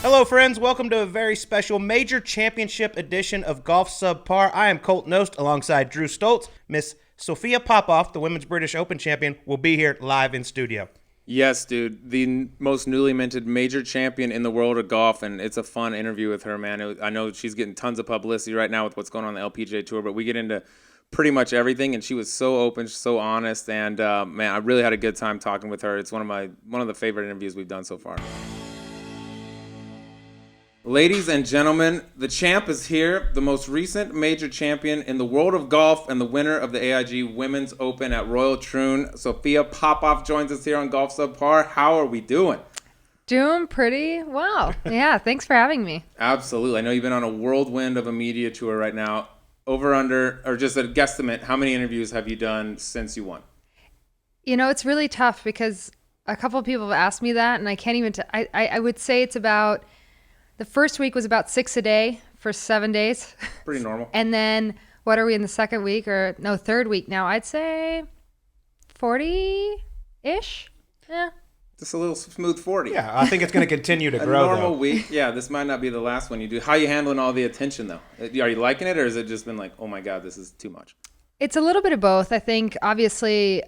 Hello, friends. Welcome to a very special Major Championship edition of Golf Subpar. I am Colt Knost alongside Drew Stoltz. Miss Sophia Popov, the Women's British Open champion, will be here live in studio. Yes, dude. The most newly minted major champion in the world of golf, and it's a fun interview with her, man. I know she's getting tons of publicity right now with what's going on the LPGA Tour, but we get into pretty much everything, and she was so open, so honest, and man, I really had a good time talking with her. It's one of the favorite interviews we've done so far. Ladies and gentlemen, the champ is here, the most recent major champion in the world of golf and the winner of the AIG Women's Open at Royal Troon. Sophia Popov joins us here on Golf Subpar. How are we doing? Doing pretty well. Yeah, thanks for having me. Absolutely. I know you've been on a whirlwind of a media tour right now. Over, under, or just a guesstimate, how many interviews have you done since you won? You know, it's really tough because a couple of people have asked me that, and I can't even I would say it's about... The first week was about 6 a day for 7 days. Pretty normal. And then, what are we in the second week? Third week now. I'd say 40-ish. Yeah. Just a little smooth 40. Yeah, I think it's going to continue to grow, A normal week. Yeah, this might not be the last one you do. How are you handling all the attention, though? Are you liking it, or has it just been like, oh my God, this is too much? It's a little bit of both. I think, obviously,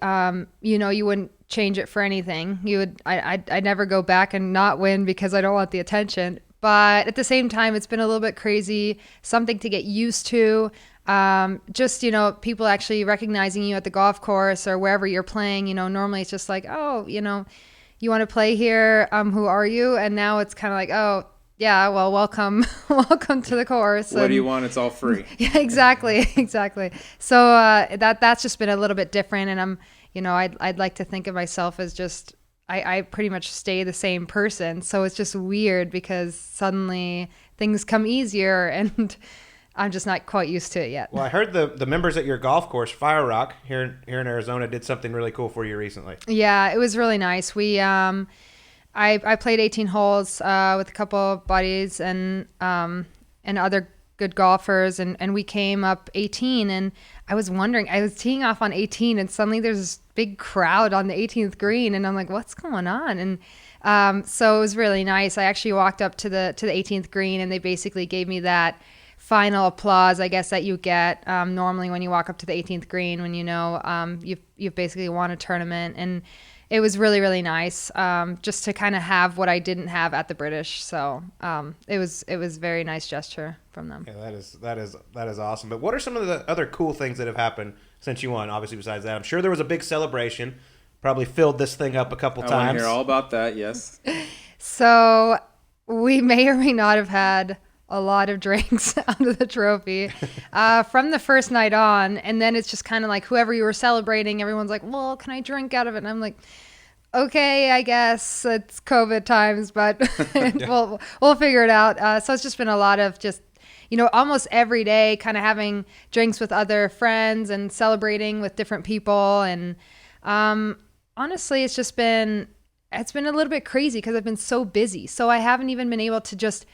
you wouldn't change it for anything. I'd never go back and not win because I don't want the attention. But at the same time, it's been a little bit crazy, something to get used to. People actually recognizing you at the golf course or wherever you're playing. Normally it's just like, oh, you want to play here? Who are you? And now it's kind of like, oh, yeah, well, welcome to the course. What do you want? It's all free. Yeah, exactly. So that's just been a little bit different. And I'd like to think of myself as just, I pretty much stay the same person. So it's just weird because suddenly things come easier and I'm just not quite used to it yet. Well, I heard the members at your golf course, Fire Rock, here in Arizona, did something really cool for you recently. Yeah, it was really nice. We I played 18 holes with a couple of buddies and other good golfers, and we came up 18, and I was wondering, I was teeing off on 18, and suddenly there's this big crowd on the 18th green, and I'm like, what's going on? And so it was really nice. I actually walked up to the 18th green, and they basically gave me that final applause, I guess, that you get normally when you walk up to the 18th green, when you've basically won a tournament. And it was really, really nice just to kind of have what I didn't have at the British. So it was a very nice gesture from them. Yeah, that is awesome. But what are some of the other cool things that have happened since you won? Obviously, besides that, I'm sure there was a big celebration. Probably filled this thing up a couple times. I want to hear all about that. Yes. So we may or may not have had a lot of drinks under the trophy from the first night on. And then it's just kind of like whoever you were celebrating, everyone's like, well, can I drink out of it? And I'm like, okay, I guess it's COVID times, but we'll figure it out. So it's just been a lot of just, almost every day kind of having drinks with other friends and celebrating with different people. And honestly, it's been a little bit crazy because I've been so busy. So I haven't even been able to just...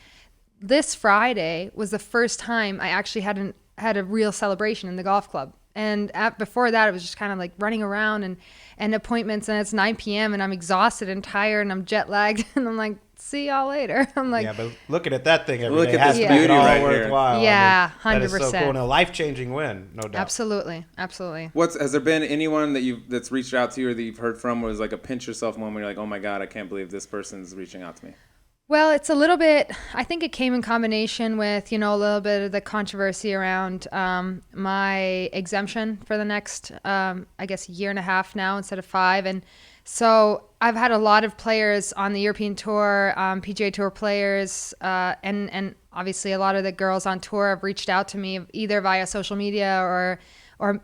This Friday was the first time I actually had a real celebration in the golf club. And before that, it was just kind of like running around and appointments, and it's 9 p.m. and I'm exhausted and tired and I'm jet lagged and I'm like, see y'all later. I'm like, yeah, but looking at that thing every look day at this beauty right worthwhile. here. Yeah, 100%. That is so cool, and a life-changing win, no doubt. Absolutely. Has there been anyone that's reached out to you or that you've heard from where it was like a pinch yourself moment? You're like, oh my God, I can't believe this person's reaching out to me. Well, it's a little bit, I think it came in combination with, a little bit of the controversy around my exemption for the next, year and a half now instead of 5. And so I've had a lot of players on the European Tour, PGA Tour players, and obviously a lot of the girls on tour have reached out to me either via social media or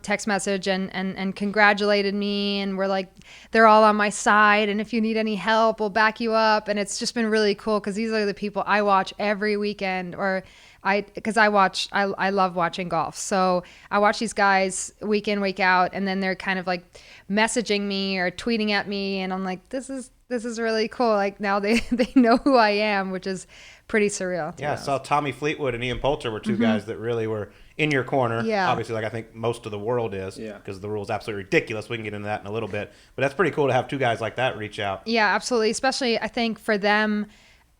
text message and congratulated me, and we're like, they're all on my side, and if you need any help, we'll back you up. And it's just been really cool because these are the people I watch every weekend, because I love watching golf. So I watch these guys week in, week out, and then they're kind of like messaging me or tweeting at me, and I'm like, this is really cool. Like now they know who I am, which is pretty surreal. Yeah, I saw Tommy Fleetwood and Ian Poulter were two guys that really were in your corner. Yeah. Obviously, like I think most of the world is, because the rule is absolutely ridiculous. We can get into that in a little bit. But that's pretty cool to have two guys like that reach out. Yeah, absolutely. Especially, I think, for them,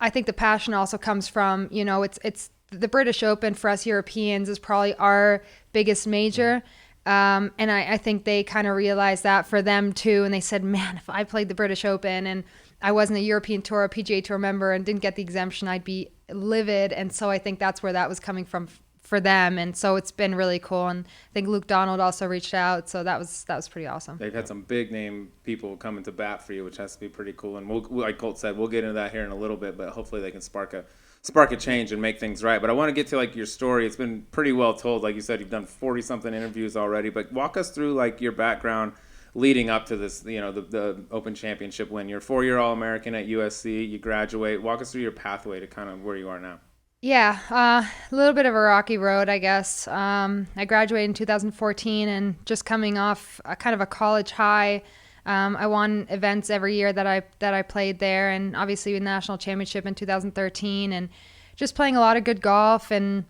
I think the passion also comes from, it's the British Open for us Europeans is probably our biggest major. And I think they kind of realized that for them too. And they said, man, if I played the British Open and I wasn't a European Tour or PGA Tour member and didn't get the exemption, I'd be livid. And so I think that's where that was coming from for them. And so it's been really cool. And I think Luke Donald also reached out. So that was pretty awesome. They've had some big name people coming to bat for you, which has to be pretty cool. And we'll, like Colt said, we'll get into that here in a little bit, but hopefully they can spark a change and make things right. But I want to get to like your story. It's been pretty well told. Like you said, you've done 40 something interviews already, but walk us through like your background leading up to this, the Open Championship win. You're a 4-year All-American at USC, you graduate. Walk us through your pathway to kind of where you are now. Yeah, a little bit of a rocky road, I guess. I graduated in 2014 and just coming off kind of a college high. I won events every year that I played there, and obviously the national championship in 2013, and just playing a lot of good golf. And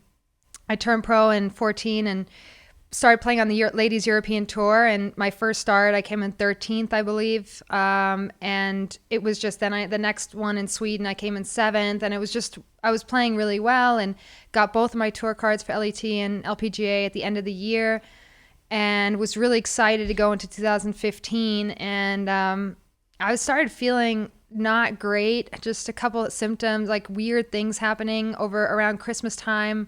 I turned pro in 14 and started playing on the Ladies European Tour. And my first start, I came in 13th, I believe. And it was just then the next one in Sweden, I came in 7th, and it was just I was playing really well and got both of my tour cards for LET and LPGA at the end of the year. And was really excited to go into 2015. And I started feeling not great, just a couple of symptoms, like weird things happening around Christmas time.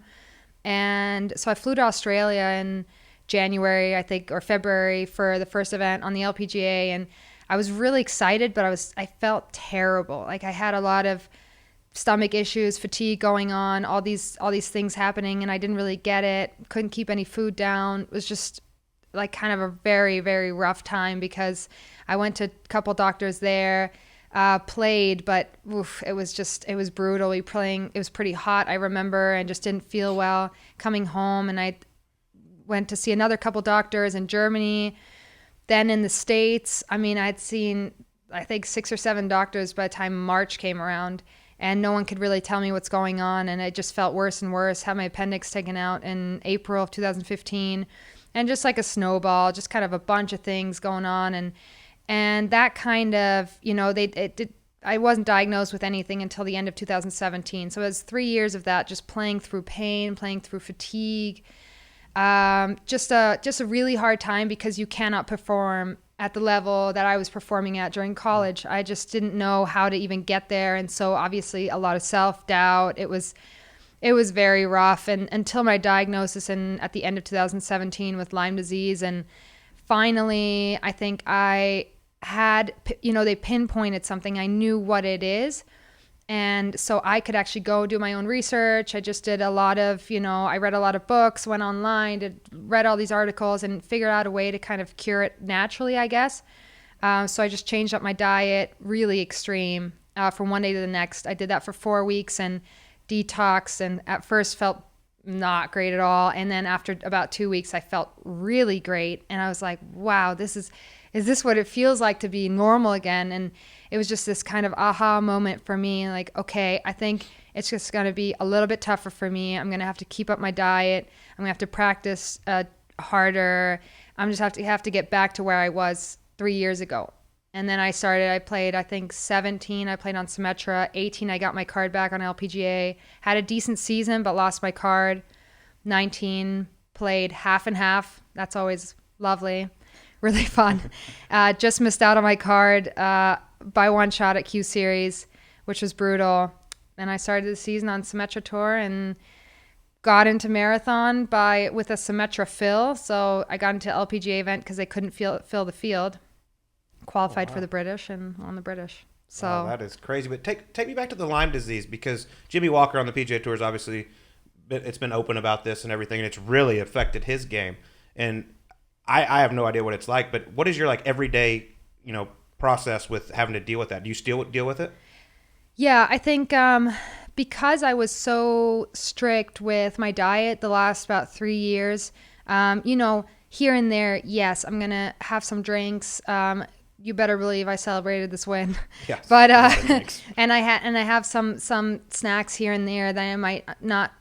And so I flew to Australia in January, I think, or February for the first event on the LPGA. And I was really excited, but I felt terrible. Like I had a lot of stomach issues, fatigue going on, all these things happening, and I didn't really get it. Couldn't keep any food down. It was just like kind of a very, very rough time because I went to a couple doctors there, played, but it was brutal. It was pretty hot, I remember, and just didn't feel well coming home. And I went to see another couple doctors in Germany, then in the States. I mean, I'd seen, I think, 6 or 7 doctors by the time March came around, and no one could really tell me what's going on. And it just felt worse and worse. Had my appendix taken out in April of 2015. And just like a snowball, just kind of a bunch of things going on. And that kind of, I wasn't diagnosed with anything until the end of 2017. So it was 3 years of that, just playing through pain, playing through fatigue. Just a really hard time because you cannot perform at the level that I was performing at during college. I just didn't know how to even get there. And so obviously a lot of self-doubt. It was very rough, and until my diagnosis at the end of 2017 with Lyme disease. And finally, I think I had, they pinpointed something. I knew what it is. And so I could actually go do my own research. I just did a lot of, I read a lot of books, went online, read all these articles, and figured out a way to kind of cure it naturally, I guess. So I just changed up my diet, really extreme, from one day to the next. I did that for 4 weeks and detox, and at first felt not great at all, and then after about 2 weeks I felt really great, and I was like, wow, is this what it feels like to be normal again? And it was just this kind of aha moment for me, like, okay, I think it's just going to be a little bit tougher for me. I'm going to have to keep up my diet. I'm going to have to practice harder. I'm just have to get back to where I was 3 years ago. And then I played, I think 17, I played on Symetra. 18, I got my card back on LPGA. Had a decent season, but lost my card. 19, played half and half. That's always lovely. Really fun. Just missed out on my card by one shot at Q Series, which was brutal. And I started the season on Symetra Tour and got into marathon with a Symetra fill. So I got into LPGA event because they couldn't fill the field. Qualified for the British and won the British. So wow, that is crazy. But take me back to the Lyme disease, because Jimmy Walker on the PGA Tour is obviously, it's been open about this and everything, and it's really affected his game. And I have no idea what it's like, but what is your like everyday, process with having to deal with that? Do you still deal with it? Yeah, I think because I was so strict with my diet the last about 3 years, here and there, yes, I'm gonna have some drinks. You better believe I celebrated this win. Yes, but and I have some snacks here and there that I might not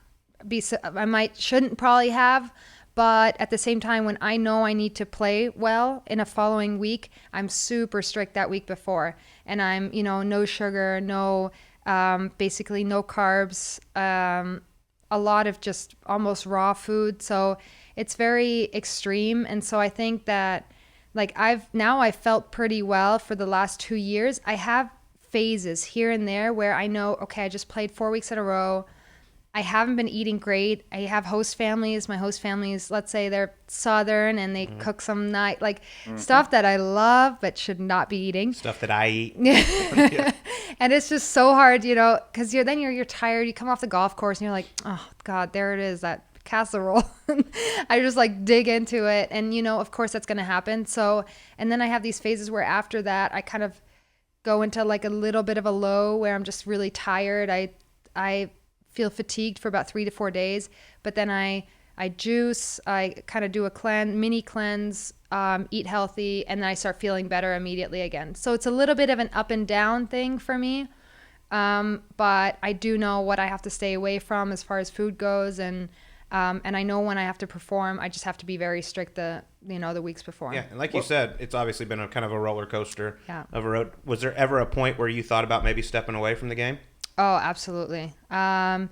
be. Shouldn't probably have. But at the same time, when I know I need to play well in a following week, I'm super strict that week before, and I'm no sugar, no basically no carbs, a lot of just almost raw food. So it's very extreme. And so I think that like I felt pretty well for the last 2 years. I have phases here and there where I know, okay, I just played 4 weeks in a row. I haven't been eating great. I have host families. My host families, let's say they're Southern and they cook some stuff that I love but should not be eating. Stuff that I eat. And it's just so hard, because you're tired. You come off the golf course and you're like, oh God, there it is, that casserole. I just like dig into it, and of course that's going to happen. So, and then I have these phases where after that I kind of go into like a little bit of a low where I'm just really tired. I feel fatigued for about 3 to 4 days, but then I juice, I kind of do a mini cleanse, eat healthy, and then I start feeling better immediately again. So it's a little bit of an up and down thing for me. But I do know what I have to stay away from as far as food goes, and I know when I have to perform, I just have to be very strict the weeks before. Yeah, and like you said, it's obviously been a kind of a roller coaster of a road. Was there ever a point where you thought about maybe stepping away from the game? Oh, absolutely. I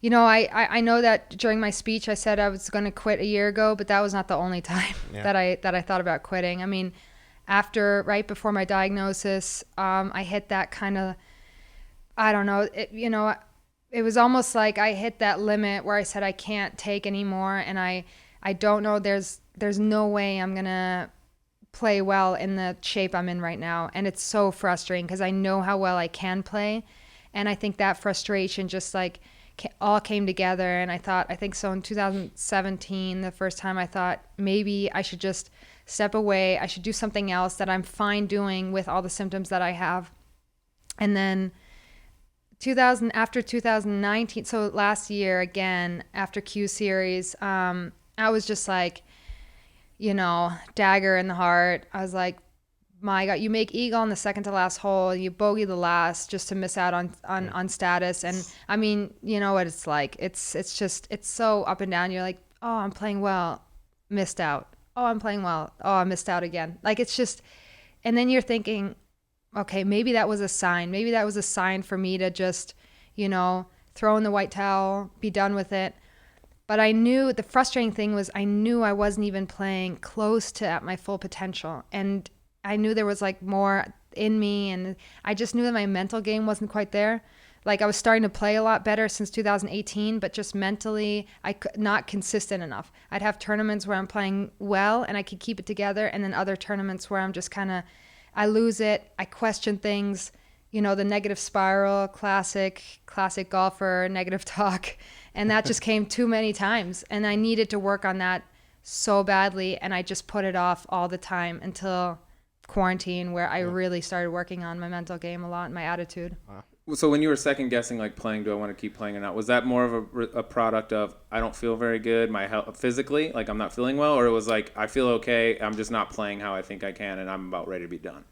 know that during my speech I said I was going to quit a year ago, but that was not the only time that I thought about quitting. I mean, right before my diagnosis, I hit that kind of, I don't know, it was almost like I hit that limit where I said I can't take anymore, and I don't know, there's no way I'm going to play well in the shape I'm in right now. And it's so frustrating because I know how well I can play. And I think that frustration just like all came together. And I think so in 2017, the first time I thought maybe I should just step away. I should do something else that I'm fine doing with all the symptoms that I have. And then after 2019, so last year again, after Q Series, I was just like, dagger in the heart. I was like, my God, you make eagle on the second to last hole, you bogey the last just to miss out on status. And I mean, you know what it's like. It's so up and down. You're like, oh, I'm playing well, missed out. Oh, I'm playing well. Oh, I missed out again. Like it's just, and then you're thinking, okay, maybe that was a sign. Maybe that was a sign for me to just, throw in the white towel, be done with it. But I knew the frustrating thing was I knew I wasn't even playing close to at my full potential. And I knew there was like more in me, and I just knew that my mental game wasn't quite there. Like I was starting to play a lot better since 2018, but just mentally, not consistent enough. I'd have tournaments where I'm playing well and I could keep it together, and then other tournaments where I'm just I lose it. I question things, the negative spiral, classic golfer, negative talk. And that just came too many times. And I needed to work on that so badly. And I just put it off all the time until quarantine, where I really started working on my mental game a lot and my attitude. Wow. So when you were second guessing, like playing, do I want to keep playing or not? Was that more of a product of, I don't feel very good, my health physically, like I'm not feeling well? Or it was like, I feel okay, I'm just not playing how I think I can, and I'm about ready to be done?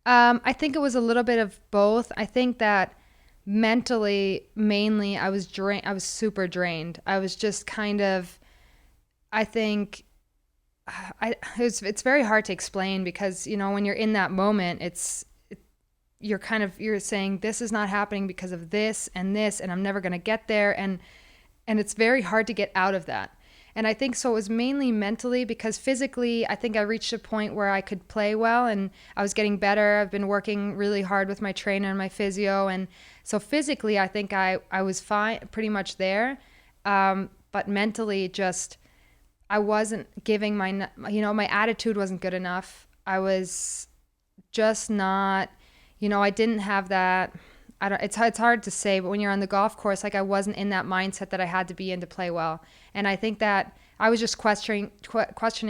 I think it was a little bit of both. I think that mentally, mainly, I was super drained. I was just kind of, I think, it's very hard to explain because, when you're in that moment, you're saying this is not happening because of this, and I'm never going to get there. And it's very hard to get out of that. And I think so it was mainly mentally, because physically, I think I reached a point where I could play well and I was getting better. I've been working really hard with my trainer and my physio. And so physically, I think I was fine, pretty much there. But mentally, just, I wasn't giving my attitude wasn't good enough. I was just not, I didn't have that. It's hard to say, but when you're on the golf course, like I wasn't in that mindset that I had to be in to play well. And I think that I was just questioning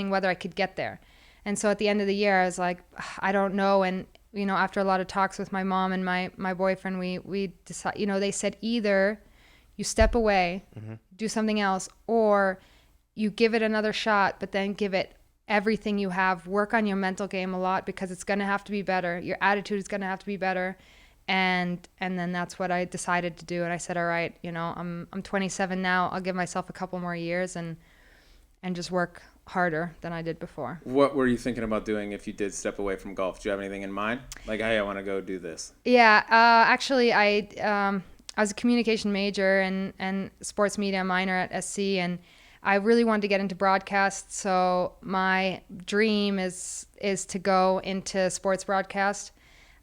whether I could get there. And so at the end of the year, I was like, I don't know. And, after a lot of talks with my mom and my boyfriend, we decided, they said either you step away, do something else, or you give it another shot, but then give it everything you have, work on your mental game a lot, because it's going to have to be better. Your attitude is going to have to be better. And then that's what I decided to do. And I said, all right, I'm 27 now. I'll give myself a couple more years, and just work harder than I did before. What were you thinking about doing if you did step away from golf? Do you have anything in mind? Like, hey, I want to go do this. Yeah, actually, I was a communication major and sports media minor at SC, and I really wanted to get into broadcast. So my dream is to go into sports broadcast,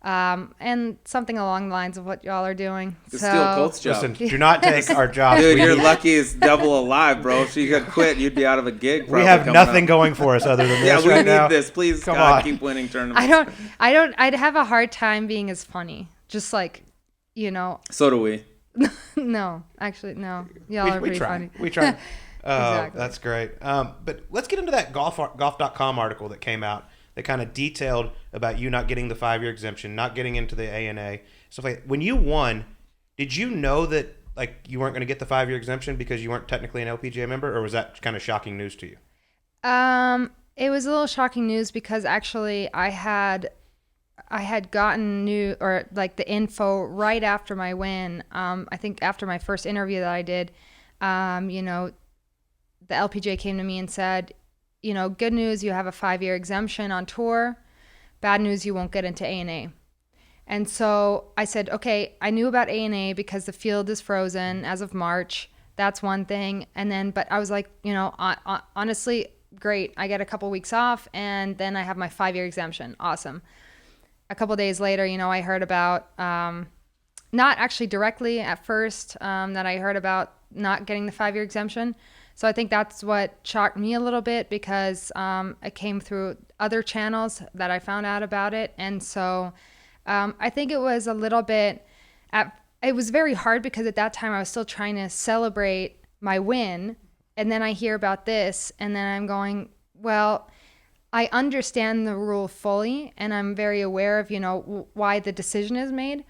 and something along the lines of what y'all are doing. To steal Colt's job. Listen, do not take our job. Dude, you're lucky it's double alive, bro. If she could quit, you'd be out of a gig. We have nothing going for us other than this. Yeah, we right need now. this. Please, Come God, on. keep winning tournaments. I'd have a hard time being as funny. Just like, So do we. no, actually, no. Y'all are We pretty try. funny. We try. Oh, Exactly. that's great. But let's get into that Golf.com article that came out that kind of detailed about you not getting the 5-year exemption, not getting into the ANA, stuff like that. When you won, did you know that like you weren't going to get the 5-year exemption because you weren't technically an LPGA member, or was that kind of shocking news to you? It was a little shocking news because actually I had gotten the info right after my win. I think after my first interview that I did, the LPGA came to me and said, good news, you have a 5-year exemption on tour. Bad news, you won't get into ANA. And so I said, okay, I knew about ANA because the field is frozen as of March. That's one thing. And then, but I was like, honestly, great. I get a couple weeks off and then I have my 5-year exemption. Awesome. A couple days later, I heard about, not actually directly at first, that I heard about not getting the 5-year exemption. So I think that's what shocked me a little bit because it came through other channels that I found out about it. And so I think it was a little bit, it was very hard because at that time I was still trying to celebrate my win. And then I hear about this and then I'm going, well, I understand the rule fully and I'm very aware of, why the decision is made.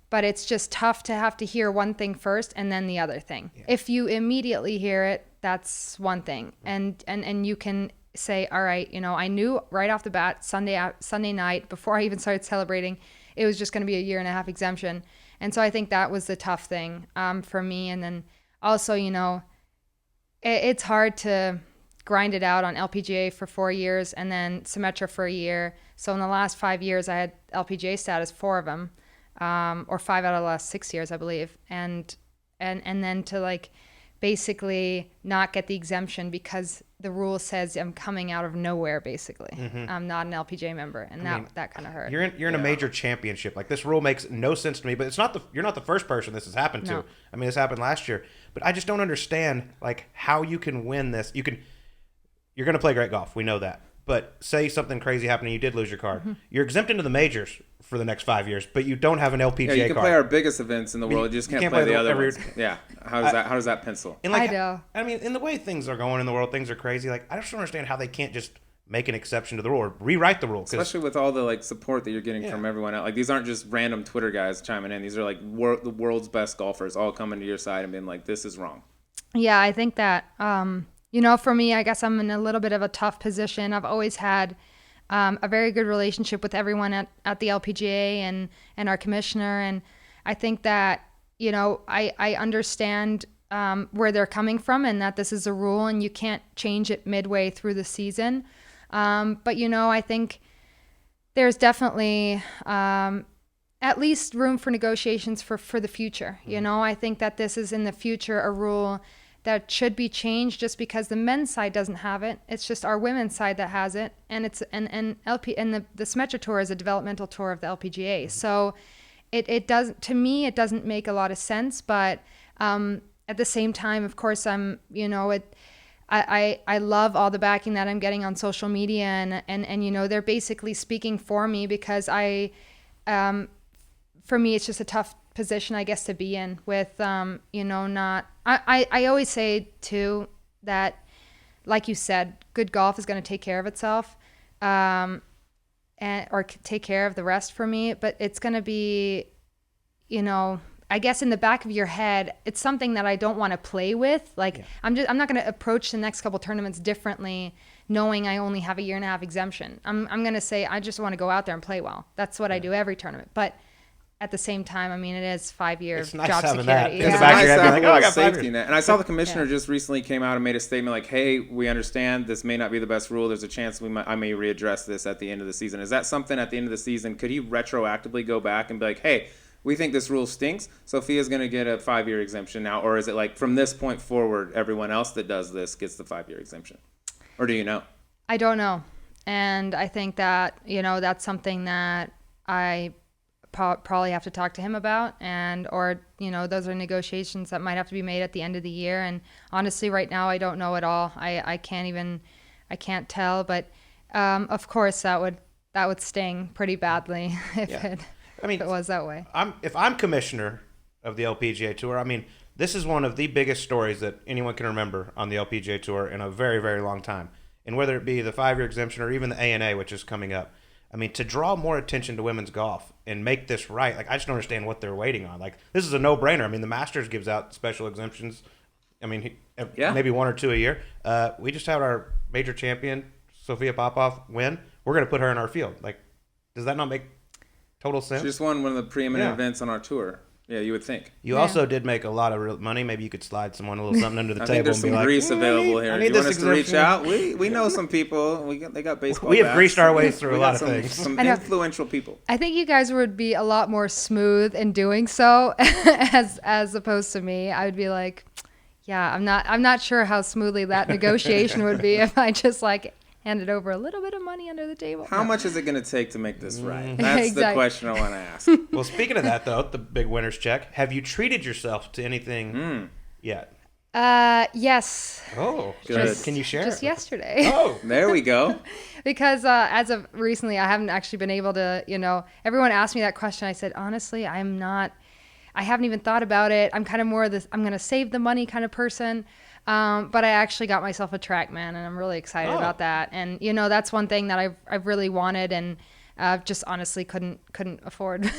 But it's just tough to have to hear one thing first and then the other thing. Yeah. If you immediately hear it, that's one thing. And you can say, all right, I knew right off the bat Sunday night before I even started celebrating, it was just going to be a 1.5-year exemption. And so I think that was the tough thing for me. And then also, it's hard to grind it out on LPGA for 4 years and then Symetra for a year. So in the last 5 years, I had LPGA status, 4 of them. Or 5 out of the last 6 years, I believe. And then to basically not get the exemption because the rule says I'm coming out of nowhere, basically. Mm-hmm. I'm not an LPGA member. And that kind of hurt. You're in a major championship. Like, this rule makes no sense to me, but you're not the first person this has happened to. I mean, this happened last year. But I just don't understand how you can win this. You're going to play great golf. We know that. But say something crazy happened and you did lose your card. Mm-hmm. You're exempt into the majors for the next 5 years, but you don't have an LPGA card. Yeah, you can play our biggest events in the world. You just can't play the other ones. Yeah. How does that pencil? And I know. I mean, in the way things are going in the world, things are crazy. I just don't understand how they can't just make an exception to the rule or rewrite the rule. Especially with all the support that you're getting from everyone else. These aren't just random Twitter guys chiming in. These are the world's best golfers all coming to your side and being like, this is wrong. Yeah, I think that, for me, I guess I'm in a little bit of a tough position. I've always had a very good relationship with everyone at the LPGA and our commissioner. And I think that, I understand where they're coming from and that this is a rule and you can't change it midway through the season. But, I think there's definitely at least room for negotiations for the future. I think that this is in the future a rule that should be changed just because the men's side doesn't have it. It's just our women's side that has it. And the Symetra Tour is a developmental tour of the LPGA. So it doesn't, to me, it doesn't make a lot of sense. But at the same time, of course, I love all the backing that I'm getting on social media and they're basically speaking for me because for me, it's just a tough position, I guess, to be in with, I always say too, that like you said, good golf is going to take care of itself, or take care of the rest for me. But it's going to be, I guess in the back of your head, it's something that I don't want to play with. I'm not going to approach the next couple tournaments differently, knowing I only have a 1.5-year exemption. I'm going to say, I just want to go out there and play well. That's what I do every tournament. But at the same time, I mean, it is 5-year It's nice job having that security. in the It's back of nice your head, to like, have oh, I a got 5 safety years. net. And I saw the commissioner Yeah. just recently came out and made a statement like, hey, we understand this may not be the best rule. There's a chance I may readdress this at the end of the season. Is that something at the end of the season? Could he retroactively go back and be like, hey, we think this rule stinks. Sophia's going to get a 5-year exemption now. Or is it like from this point forward, everyone else that does this gets the 5-year exemption? Or do you know? I don't know. And I think that, that's something that I probably have to talk to him about, or those are negotiations that might have to be made at the end of the year. And honestly, right now I don't know at all. I can't tell, but of course that would sting pretty badly if it was that way. If I'm commissioner of the LPGA Tour, I mean, this is one of the biggest stories that anyone can remember on the LPGA Tour in a very, very long time. And whether it be the 5-year exemption or even the ANA, which is coming up, I mean, to draw more attention to women's golf and make this right, like, I just don't understand what they're waiting on. Like, this is a no-brainer. I mean, the Masters gives out special exemptions. I mean, maybe 1 or 2 a year. We just had our major champion, Sophia Popov, win. We're going to put her in our field. Like, does that not make total sense? She just won one of the preeminent events on our tour. Yeah, you would think. You also did make a lot of real money. Maybe you could slide someone a little something under the I table think there's and be some like, grease available here. I Do need you want this us to reach exemption. out? We know some people. They got baseball We have bats. greased our way through We a got lot of some, things. Some I know. influential people. I think you guys would be a lot more smooth in doing so as opposed to me. I would be like, yeah, I'm not sure how smoothly that negotiation would be if I just handed over a little bit of money under the table. How much is it going to take to make this right? Mm-hmm. That's the Exactly. question I want to ask. Well, speaking of that, though, the big winner's check, have you treated yourself to anything yet? Yes. Oh, Good. Can you share? Just it? yesterday. Oh, There we go. Because as of recently, I haven't actually been able to, everyone asked me that question. I said, honestly, I haven't even thought about it. I'm kind of more of this, I'm going to save the money kind of person. But I actually got myself a TrackMan, and I'm really excited about that. And, that's one thing that I've really wanted and just honestly couldn't afford.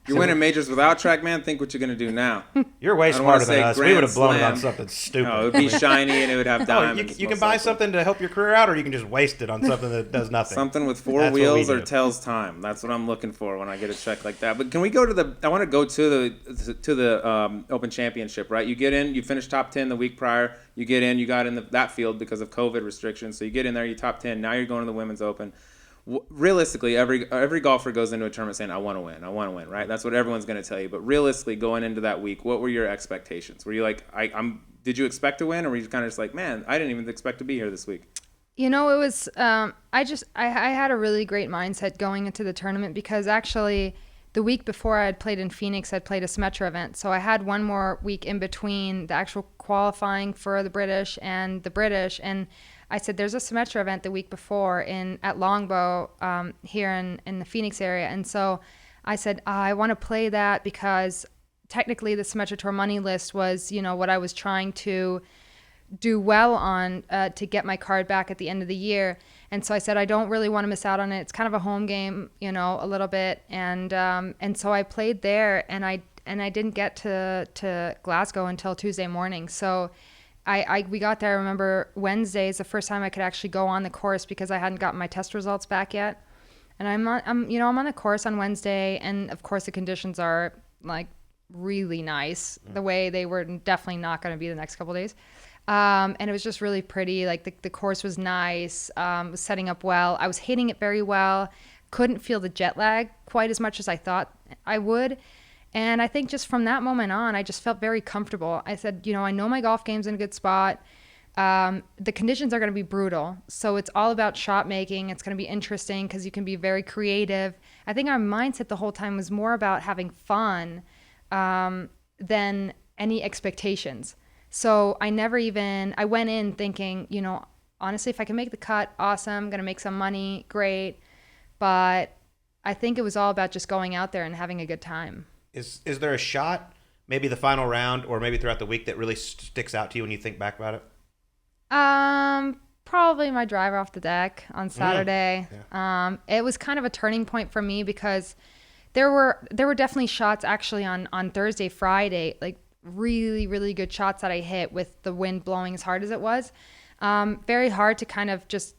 You're winning majors without TrackMan. Think what you're going to do now. you're way don't wanna smarter than say us. We Grand would have blown it on Slam. something stupid. No, it would be shiny and it would have Oh, diamonds. you can most buy likely. something to help your career out, or you can just waste it on something that does nothing. Something with 4 That's what we wheels or do. tells time. That's what I'm looking for when I get a check like that. But can we go to I want to go to the Open Championship, right? You get in, you finish top 10 the week prior. You get in, you got in that field because of COVID restrictions. So you get in there, you top 10. Now you're going to the Women's Open. Realistically, every golfer goes into a tournament saying, I want to win, right? That's what everyone's going to tell you. But realistically, going into that week, what were your expectations? Were you like, did you expect to win, or were you kind of just like, man, I didn't even expect to be here this week? It was, I had a really great mindset going into the tournament because actually the week before I had played in Phoenix, I'd played a Symetra event. So I had one more week in between the actual qualifying for the British. And I said, there's a Symetra event the week before at Longbow here in the Phoenix area. And so I said, I want to play that because technically the Symetra Tour money list was, what I was trying to do well on to get my card back at the end of the year. And so I said, I don't really want to miss out on it. It's kind of a home game, a little bit. And so I played there, and I didn't get to Glasgow until Tuesday morning. So we got there. I remember Wednesday is the first time I could actually go on the course because I hadn't gotten my test results back yet. And I'm on the course on Wednesday, and of course the conditions are like really nice. The way they were definitely not going to be the next couple of days. And it was just really pretty. Like the course was nice, was setting up well. I was hitting it very well. Couldn't feel the jet lag quite as much as I thought I would. And I think just from that moment on, I just felt very comfortable. I said, I know my golf game's in a good spot. The conditions are going to be brutal. So it's all about shot making. It's going to be interesting because you can be very creative. I think our mindset the whole time was more about having fun than any expectations. So I went in thinking, honestly, if I can make the cut, awesome. I'm going to make some money, great. But I think it was all about just going out there and having a good time. Is there a shot, maybe the final round or maybe throughout the week, that really sticks out to you when you think back about it? Probably my driver off the deck on Saturday. Yeah. It was kind of a turning point for me because there were definitely shots actually on Thursday, Friday, like really, really good shots that I hit with the wind blowing as hard as it was. Very hard to kind of just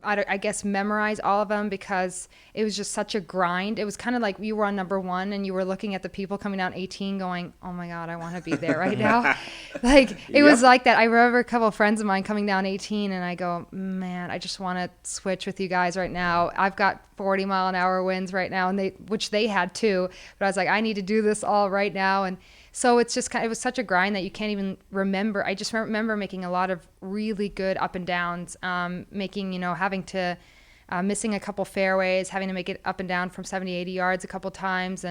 I guess memorize all of them because it was just such a grind. It was kind of like you were on number 1 and you were looking at the people coming down 18 going, oh my God, I want to be there right now. Like it was like that. I remember a couple of friends of mine coming down 18 and I go, man, I just want to switch with you guys right now. I've got 40-mile-an-hour winds right now, and which they had too. But I was like, I need to do this all right now. And so it's just it was such a grind that you can't even remember. I just remember making a lot of really good up and downs, having to missing a couple fairways, having to make it up and down from 70, 80 yards a couple times.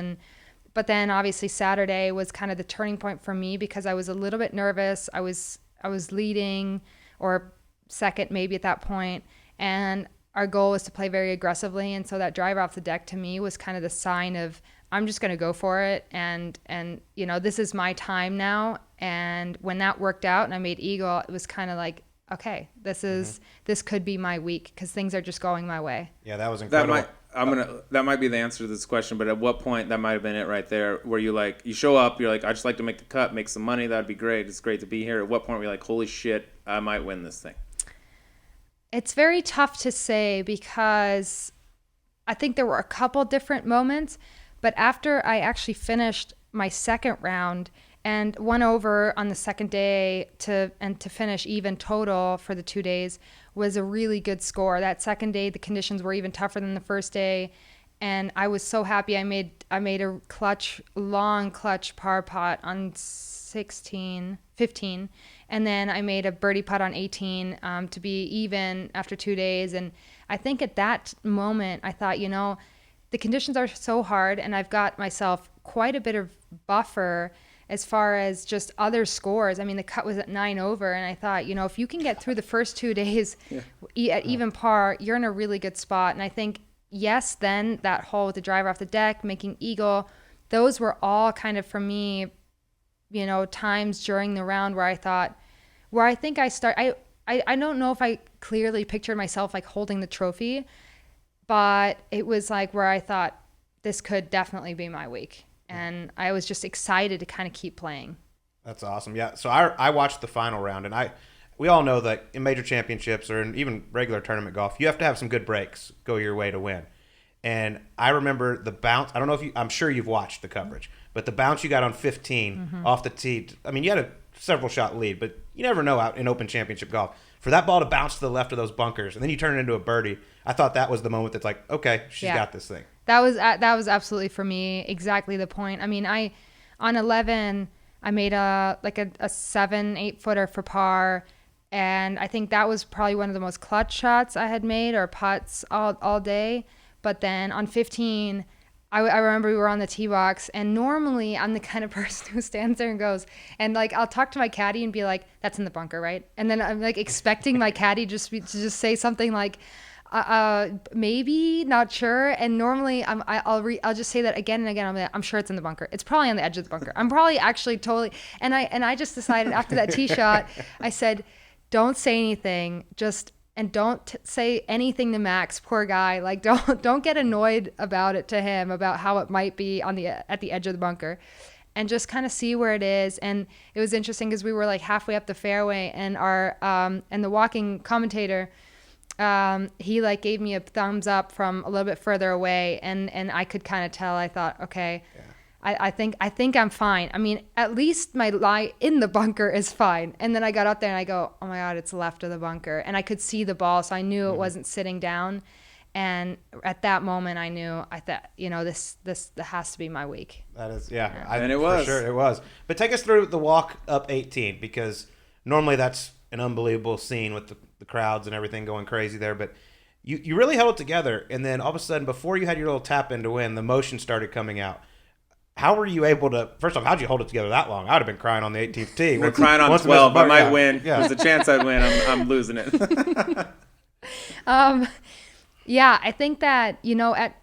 But then obviously Saturday was kind of the turning point for me because I was a little bit nervous. I was leading or second maybe at that point, and our goal was to play very aggressively. And so that driver off the deck to me was kind of the sign of, I'm just going to go for it. And this is my time now. And when that worked out and I made eagle, it was kind of like, okay, this could be my week because things are just going my way. Yeah, that was incredible. That might be the answer to this question, but at what point, that might have been it right there, where you show up, you're like, I just like to make the cut, make some money, that'd be great. It's great to be here. At what point were you like, holy shit, I might win this thing? It's very tough to say because I think there were a couple different moments. But after I actually finished my second round and won over on the second day to finish even total for the 2 days was a really good score. That second day, the conditions were even tougher than the first day. And I was so happy. I made a long clutch par putt on 15. And then I made a birdie putt on 18 to be even after 2 days. And I think at that moment, I thought, the conditions are so hard, and I've got myself quite a bit of buffer as far as just other scores. I mean, the cut was at 9 over, and I thought, if you can get through the first 2 days at even par, you're in a really good spot. And I think, yes, then that hole with the driver off the deck, making eagle, those were all kind of, for me, times during the round where I think I don't know if I clearly pictured myself like holding the trophy, but it was like where I thought this could definitely be my week. And I was just excited to kind of keep playing. That's awesome. Yeah. So I watched the final round, and we all know that in major championships or in even regular tournament golf, you have to have some good breaks go your way to win. And I remember the bounce. I don't know if I'm sure you've watched the coverage, but the bounce you got on 15 off the tee. I mean, you had a several shot lead, but you never know out in open championship golf. For that ball to bounce to the left of those bunkers, and then you turn it into a birdie, I thought that was the moment that's like, okay, she's got this thing. That was absolutely for me exactly the point. I mean, on 11, I made a 7-8 footer for par, and I think that was probably one of the most clutch shots I had made or putts all day. But then on 15, I remember we were on the tee box, and normally I'm the kind of person who stands there and goes, and I'll talk to my caddy and be like, that's in the bunker, right? And then I'm expecting my caddy to just say something like, maybe, not sure. And normally I'll just say that again and again. I'm sure it's in the bunker. It's probably on the edge of the bunker. I'm probably actually totally, and I just decided after that tee shot, I said, don't say anything, and don't say anything to Max, poor guy. Don't get annoyed about it to him, about how it might be at the edge of the bunker, and just kind of see where it is. And it was interesting because we were halfway up the fairway, and and the walking commentator, he gave me a thumbs up from a little bit further away, and I could kind of tell. I thought, okay. Yeah. I think I'm fine. I mean, at least my lie in the bunker is fine. And then I got up there and I go, oh my God, it's left of the bunker. And I could see the ball, so I knew it wasn't sitting down. And at that moment, I thought, this has to be my week. That is, yeah. And it was. For sure, it was. But take us through the walk up 18, because normally that's an unbelievable scene with the crowds and everything going crazy there. But you really held it together. And then all of a sudden, before you had your little tap in to win, the motion started coming out. How were you able to, first off, how'd you hold it together that long? I would have been crying on the 18th tee. We're crying on 12. I might win. Yeah. There's a chance I'd win. I'm losing it. Yeah, I think that,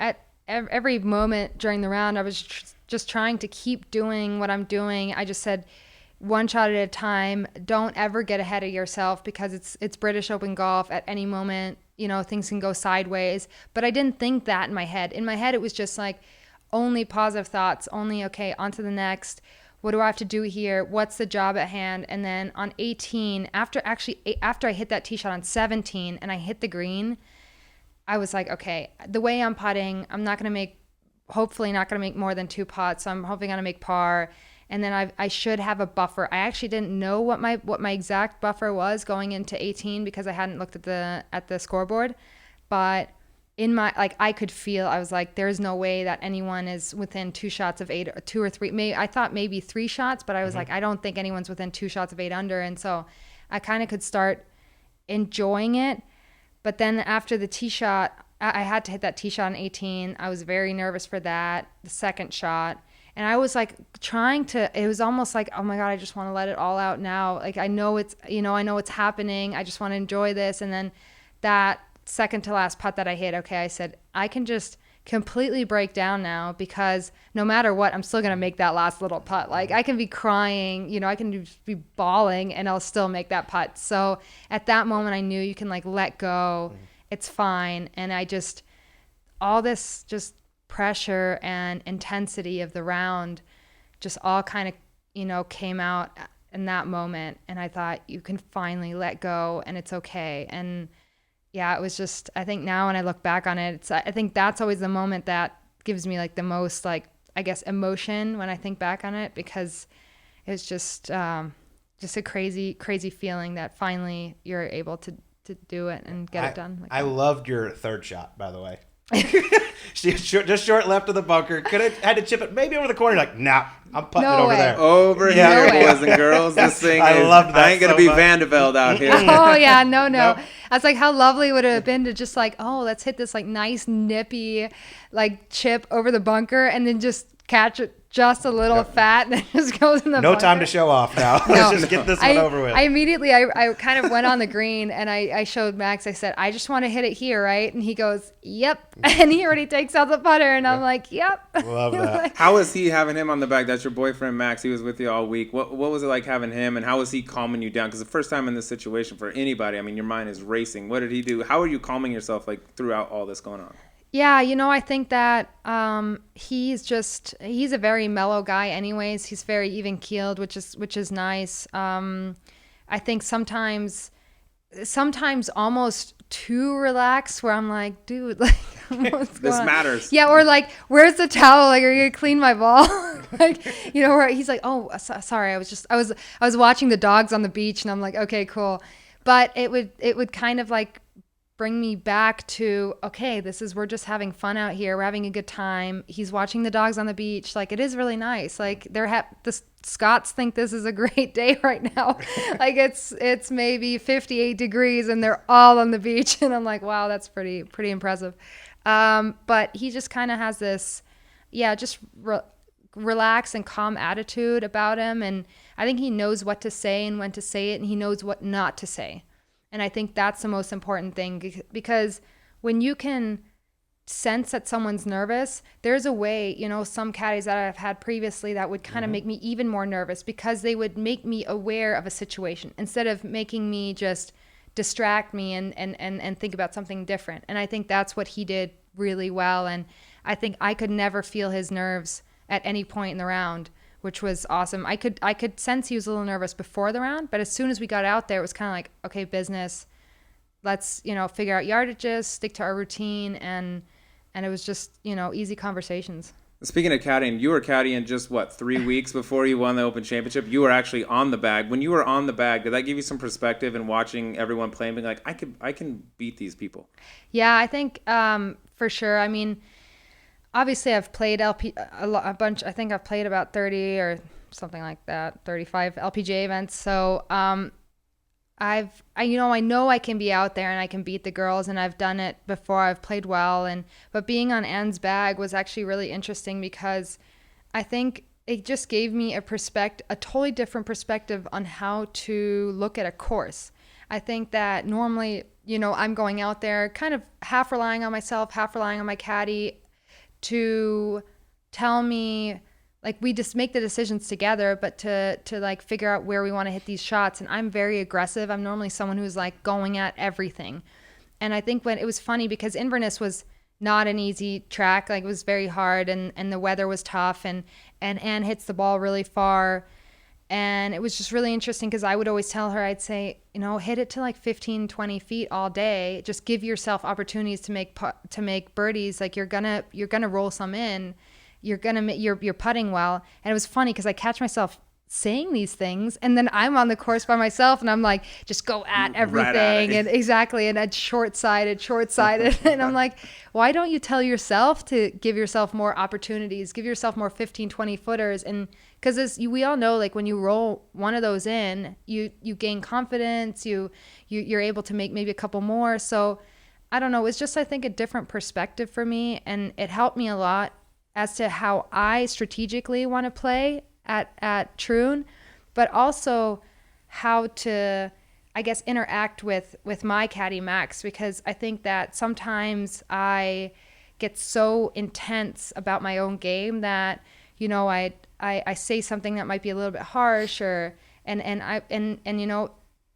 at every moment during the round, I was just trying to keep doing what I'm doing. I just said, one shot at a time. Don't ever get ahead of yourself, because it's British Open golf. At any moment, things can go sideways. But I didn't think that in my head. In my head, it was just only positive thoughts, only, okay, on to the next. What do I have to do here? What's the job at hand? And then on 18, after I hit that tee shot on 17 and I hit the green, I was like, okay, the way I'm putting, I'm not going to make, hopefully not going to make more than 2 putts. So I'm hoping I'm going to make par. And then I should have a buffer. I actually didn't know what my exact buffer was going into 18 because I hadn't looked at the scoreboard. But in my, like, I could feel, I was like, there's no way that anyone is within 2 shots of 8, or 2 or 3. Maybe I thought maybe 3 shots, but I was like, I don't think anyone's within 2 shots of 8 under. And so I kind of could start enjoying it. But then after the tee shot, I had to hit that tee shot on 18. I was very nervous for that, the second shot. And I was like it was almost like, oh my God, I just want to let it all out now. Like, I know it's happening. I just want to enjoy this. And then that second to last putt that I hit, okay, I said, I can just completely break down now because no matter what, I'm still going to make that last little putt. Like, I can be crying, I can just be bawling and I'll still make that putt. So at that moment I knew you can like let go. It's fine. And I just, all this just pressure and intensity of the round just all kind of, came out in that moment. And I thought, you can finally let go and it's okay. And yeah, it was just, I think now when I look back on it, I think that's always the moment that gives me like the most, like, I guess, emotion when I think back on it, because it's just a crazy, crazy feeling that finally you're able to do it and get it done. Like I loved your third shot, by the way. Just short left of the bunker. Could have had to chip it maybe over the corner. Like, nah, I'm putting it over there. Over here, boys and girls. This thing I love that. I ain't gonna be Van de Velde out here. Oh yeah, no. Nope. I was like, how lovely would it have been to just like, oh, let's hit this like nice nippy like chip over the bunker and then just catch it just a little fat and then just goes in the bunker. No time to show off now. Let's just get this one over with. I immediately kind of went on the green and I showed Max, I said, I just want to hit it here, right? And he goes, yep. And he already takes out the putter and I'm like, yep. Love that. How was he having him on the back? That's your boyfriend, Max. He was with you all week. What was it like having him, and how was he calming you down? Because the first time in this situation for anybody, I mean, your mind is racing. What did he do? How are you calming yourself like throughout all this going on? Yeah, I think that he's a very mellow guy anyways. He's very even keeled, which is nice. I think sometimes almost too relaxed where I'm like, dude, like what's this going on? matters. Yeah, or like, where's the towel? Like, are you gonna clean my ball? Like, where he's like, oh, sorry, I was watching the dogs on the beach and I'm like, okay, cool. But it would kind of like bring me back to, okay, we're just having fun out here. We're having a good time. He's watching the dogs on the beach. Like, it is really nice. Like, the Scots think this is a great day right now. Like, it's maybe 58 degrees and they're all on the beach. And I'm like, wow, that's pretty impressive. But he just kind of has this, just relaxed and calm attitude about him. And I think he knows what to say and when to say it. And he knows what not to say. And I think that's the most important thing, because when you can sense that someone's nervous, there's a way, some caddies that I've had previously that would kind of make me even more nervous, because they would make me aware of a situation instead of making me just distract me and think about something different. And I think that's what he did really well. And I think I could never feel his nerves at any point in the round, which was awesome. I could sense he was a little nervous before the round, but as soon as we got out there, it was kind of like, okay, business. Let's, figure out yardages, stick to our routine, and it was just, easy conversations. Speaking of caddying, you were caddying just 3 weeks before you won the Open Championship. You were actually on the bag. When you were on the bag, did that give you some perspective in watching everyone play and being like, I can beat these people? Yeah, I think for sure. I mean, obviously, I've played a bunch. I think I've played about 30 or something like that, 35 LPGA events. So I know I can be out there and I can beat the girls, and I've done it before. I've played well, but being on Anne's bag was actually really interesting, because I think it just gave me a totally different perspective on how to look at a course. I think that normally, I'm going out there kind of half relying on myself, half relying on my caddy to tell me, like, we just make the decisions together, but to like figure out where we want to hit these shots. And I'm very aggressive. I'm normally someone who's like going at everything. And I think when it was funny, because Inverness was not an easy track, like it was very hard, and the weather was tough, and Anne hits the ball really far. And it was just really interesting because I would always tell her, I'd say, hit it to like 15, 20 feet all day. Just give yourself opportunities to make birdies. Like you're gonna roll some in. You're putting well. And it was funny because I catch myself saying these things, and then I'm on the course by myself, and I'm like, just go at everything, right at and exactly, and it's short-sighted, and I'm like, why don't you tell yourself to give yourself more opportunities, give yourself more 15, 20 footers, and because we all know, like when you roll one of those in, you gain confidence, you're able to make maybe a couple more. So I don't know, it's just I think a different perspective for me, and it helped me a lot as to how I strategically want to play at Troon, but also how to, I guess, interact with my caddy Max, because I think that sometimes I get so intense about my own game that, I say something that might be a little bit harsh, and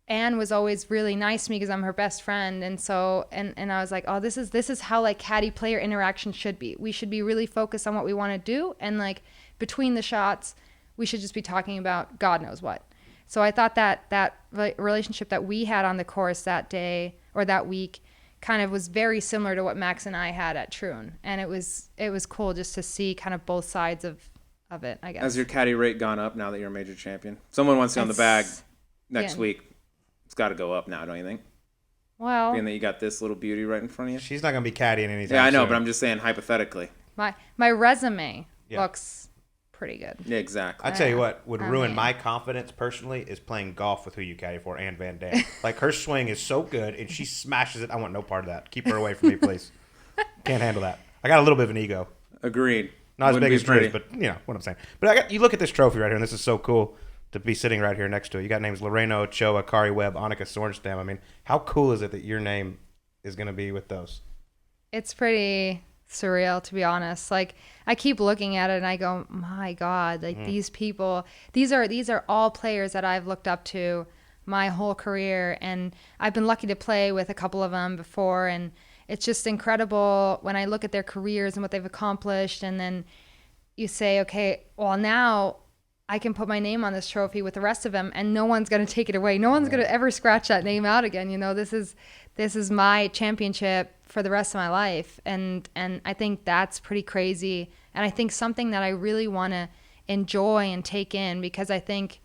Anne was always really nice to me because I'm her best friend, and so and I was like, oh, this is how like caddy player interaction should be. We should be really focused on what we want to do, and like between the shots, we should just be talking about God knows what. So I thought that relationship that we had on the course that day or that week kind of was very similar to what Max and I had at Troon. And it was cool just to see kind of both sides of it, I guess. Has your caddy rate gone up now that you're a major champion? Someone wants you on the bag next week. It's got to go up now, don't you think? Well, being that you got this little beauty right in front of you. She's not going to be caddying anytime soon. Yeah, I know, but I'm just saying hypothetically. My resume looks pretty good. Yeah, exactly. I tell you what would ruin my confidence personally is playing golf with who you caddy for, Anne Van Dam. Like her swing is so good and she smashes it. I want no part of that. Keep her away from me, please. Can't handle that. I got a little bit of an ego. Agreed. Not as big as Drew's, but you know what I'm saying. But you look at this trophy right here, and this is so cool to be sitting right here next to it. You got names Lorena Ochoa, Kari Webb, Annika Sorenstam. I mean, how cool is it that your name is going to be with those? It's pretty surreal, to be honest. Like I keep looking at it and I go, my God, like these people, these are all players that I've looked up to my whole career, and I've been lucky to play with a couple of them before, and it's just incredible when I look at their careers and what they've accomplished, and then you say, okay, well now I can put my name on this trophy with the rest of them, and no one's going to take it away. No one's going to ever scratch that name out again. You know, this is my championship for the rest of my life, and I think that's pretty crazy, and I think something that I really want to enjoy and take in, because I think,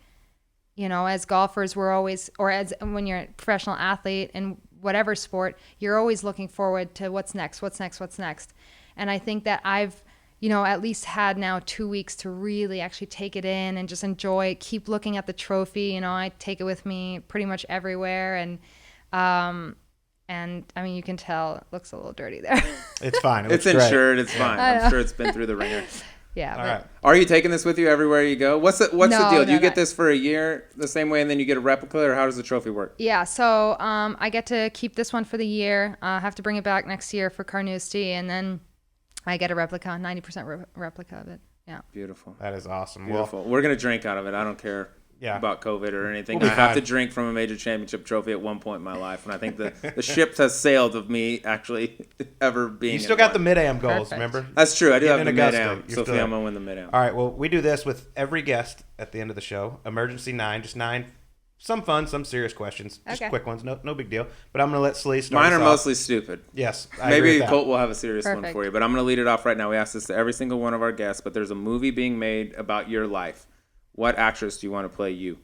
you know, as golfers, we're always, or as when you're a professional athlete in whatever sport, you're always looking forward to what's next. And I think that I've, you know, at least had now 2 weeks to really actually take it in and just enjoy it, keep looking at the trophy. You know, I take it with me pretty much everywhere. And I mean, you can tell it looks a little dirty there. It's fine. It's insured. It's fine. I'm sure it's been through the ringer. Yeah. All right. Are you taking this with you everywhere you go? What's the deal? Do you get this for a year the same way, and then you get a replica, or how does the trophy work? Yeah. So I get to keep this one for the year. I have to bring it back next year for Carnoustie, and then I get a replica, 90% replica of it. Yeah. Beautiful. That is awesome. Beautiful. We're going to drink out of it. I don't care about COVID or anything. I have to drink from a major championship trophy at one point in my life, and I think the ship has sailed of me actually ever being. You still got the Mid-Am goals, remember? That's true. I do have the Augusta. Mid-Am. Sophia, I'm going to win the Mid-Am. All right, well, we do this with every guest at the end of the show. Emergency 9, just 9. Some fun, some serious questions. Just quick ones, no big deal. But I'm going to let Slee start. Mine are mostly stupid. Yes, maybe Colt will have a serious one for you, but I'm going to lead it off right now. We ask this to every single one of our guests, but there's a movie being made about your life. What actress do you want to play you?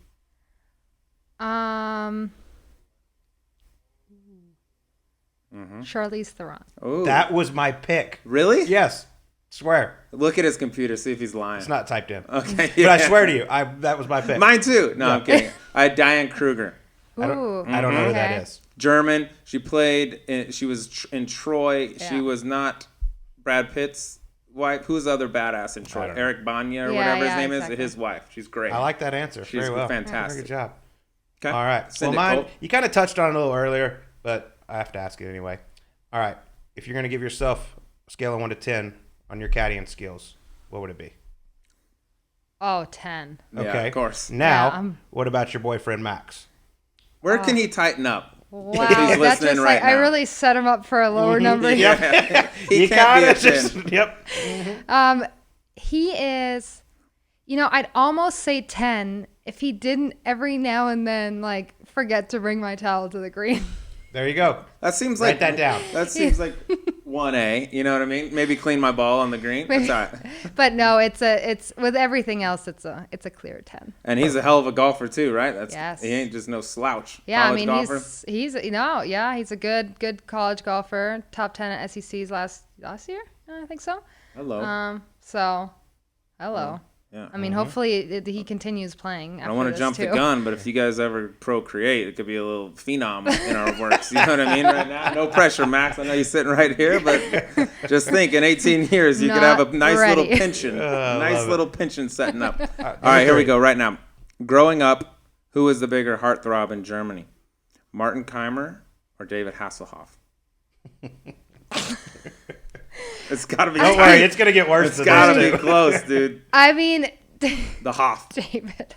Charlize Theron. Ooh. That was my pick. Really? Yes. Swear. Look at his computer, see if he's lying. It's not typed in. Okay. But I swear to you, that was my pick. Mine too. No, I'm kidding. I had Diane Kruger. I don't know who that is. German. She played. She was in Troy. Yeah. She was not Brad Pitt's wife. Who's the other badass in Troy? Eric Banya or whatever his name is. His wife. She's great. I like that answer. She's very well. Fantastic. Very good job. Okay. All right. Well, mine, you kind of touched on it a little earlier, but I have to ask it anyway. All right. If you're going to give yourself a scale of 1 to 10 on your caddying skills, what would it be? Oh, 10. Okay. Yeah, of course. Now, what about your boyfriend, Max? Where can he tighten up? Wow. That's just like, I really set him up for a lower number. Yeah. He can't be a 10. Yep. He is... I'd almost say 10 if he didn't every now and then like forget to bring my towel to the green. There you go. That seems Write like that down. That seems like 1A. You know what I mean? Maybe clean my ball on the green. That's all right. But no, it's with everything else. It's a clear 10. And he's a hell of a golfer too, right? Yes. He ain't just no slouch. Yeah, College golfer. he's he's a good college golfer. Top 10 at SEC's last year, I think so. Hello. Hello. Yeah. I mean, hopefully he continues playing. I don't want to jump the gun, but if you guys ever procreate, it could be a little phenom in our works. You know what I mean? Right now, no pressure, Max. I know you're sitting right here, but just think, in 18 years, you could have a nice little pension, setting up. All right, here we go. Right now, growing up, who was the bigger heartthrob in Germany, Martin Keimer or David Hasselhoff? It's got to be. Don't worry, it's gonna get worse. It's got to be close, dude. I mean, the Hoff. David.